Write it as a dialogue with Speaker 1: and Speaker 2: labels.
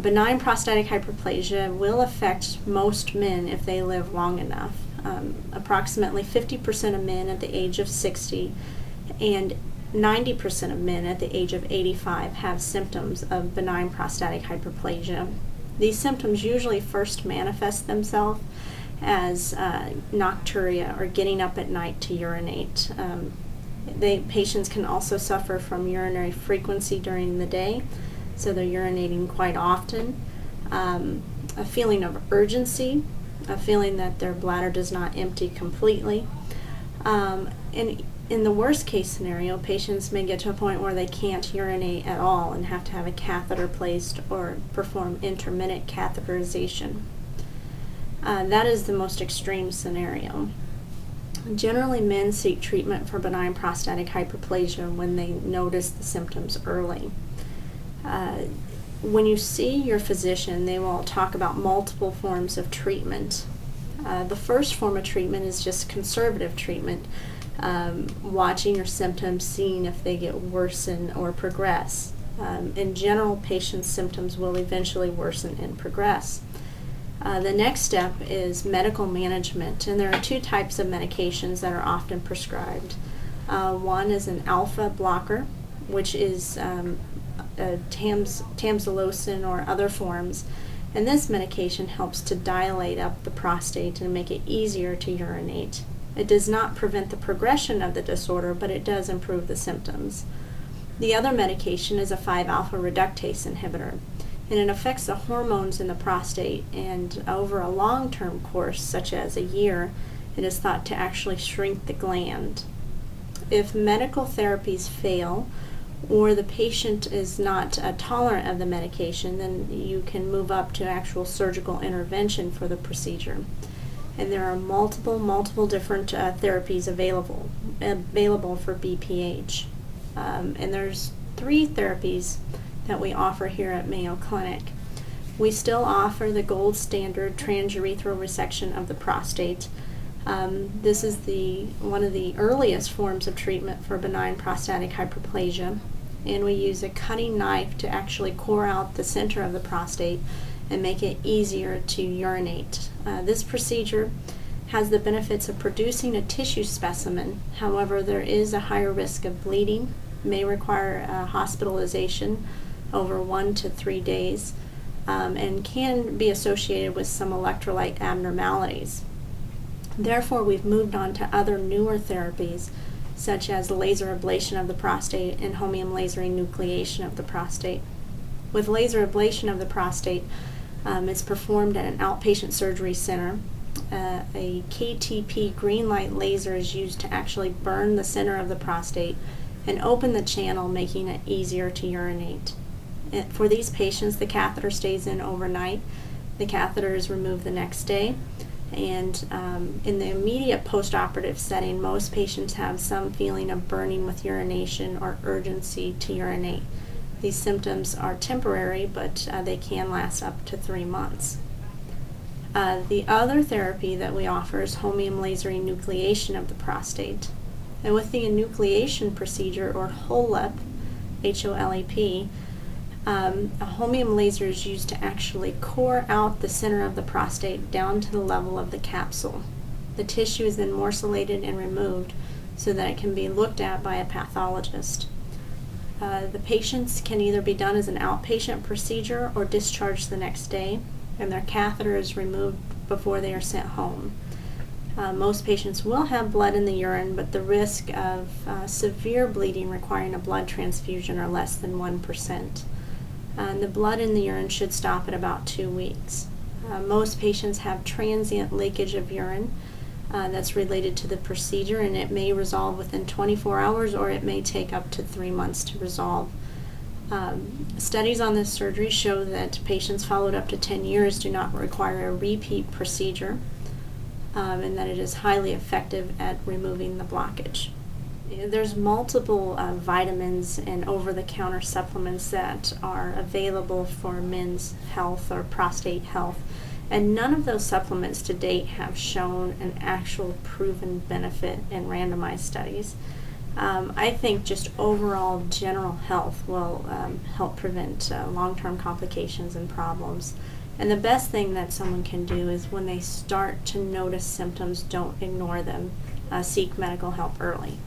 Speaker 1: Benign prostatic hyperplasia will affect most men if they live long enough. Approximately 50% of men at the age of 60 and 90% of men at the age of 85 have symptoms of benign prostatic hyperplasia. These symptoms usually first manifest themselves as nocturia, or getting up at night to urinate. Patients can also suffer from urinary frequency during the day, so they're urinating quite often. A feeling of urgency, a feeling that their bladder does not empty completely. And in the worst case scenario, patients may get to a point where they can't urinate at all and have to have a catheter placed or perform intermittent catheterization. That is the most extreme scenario. Generally, men seek treatment for benign prostatic hyperplasia when they notice the symptoms early. When you see your physician, they will talk about multiple forms of treatment. The first form of treatment is just conservative treatment, watching your symptoms, seeing if they get worsen or progress. In general, patients' symptoms will eventually worsen and progress. The next step is medical management, and there are two types of medications that are often prescribed. One is an alpha blocker, which is tamsulosin or other forms, and this medication helps to dilate up the prostate and make it easier to urinate. It does not prevent the progression of the disorder, but it does improve the symptoms. The other medication is a 5-alpha reductase inhibitor, and it affects the hormones in the prostate, and over a long-term course, such as a year, it is thought to actually shrink the gland. If medical therapies fail, or the patient is not tolerant of the medication, then you can move up to actual surgical intervention for the procedure. And there are multiple different therapies available for BPH. And there's 3 therapies that we offer here at Mayo Clinic. We still offer the gold standard transurethral resection of the prostate. This is one of the earliest forms of treatment for benign prostatic hyperplasia, and we use a cutting knife to actually core out the center of the prostate and make it easier to urinate. This procedure has the benefits of producing a tissue specimen. However, there is a higher risk of bleeding, may require hospitalization over 1 to 3 days, and can be associated with some electrolyte abnormalities. Therefore, we've moved on to other newer therapies, such as laser ablation of the prostate and holmium laser enucleation of the prostate. With laser ablation of the prostate, it's performed at an outpatient surgery center. A KTP green light laser is used to actually burn the center of the prostate and open the channel, making it easier to urinate. For these patients, the catheter stays in overnight. The catheter is removed the next day. And in the immediate postoperative setting, most patients have some feeling of burning with urination or urgency to urinate. These symptoms are temporary, but they can last up to 3 months. The other therapy that we offer is holmium laser enucleation of the prostate. And with the enucleation procedure, or HOLEP, HOLEP, a holmium laser is used to actually core out the center of the prostate down to the level of the capsule. The tissue is then morcellated and removed so that it can be looked at by a pathologist. The patients can either be done as an outpatient procedure or discharged the next day, and their catheter is removed before they are sent home. Most patients will have blood in the urine, but the risk of severe bleeding requiring a blood transfusion are less than 1%. And the blood in the urine should stop at about 2 weeks. Most patients have transient leakage of urine that's related to the procedure, and it may resolve within 24 hours or it may take up to 3 months to resolve. Studies on this surgery show that patients followed up to 10 years do not require a repeat procedure, and that it is highly effective at removing the blockage. There's multiple vitamins and over-the-counter supplements that are available for men's health or prostate health, and none of those supplements to date have shown an actual proven benefit in randomized studies. I think just overall general health will help prevent long-term complications and problems. And the best thing that someone can do is when they start to notice symptoms, don't ignore them. Seek medical help early.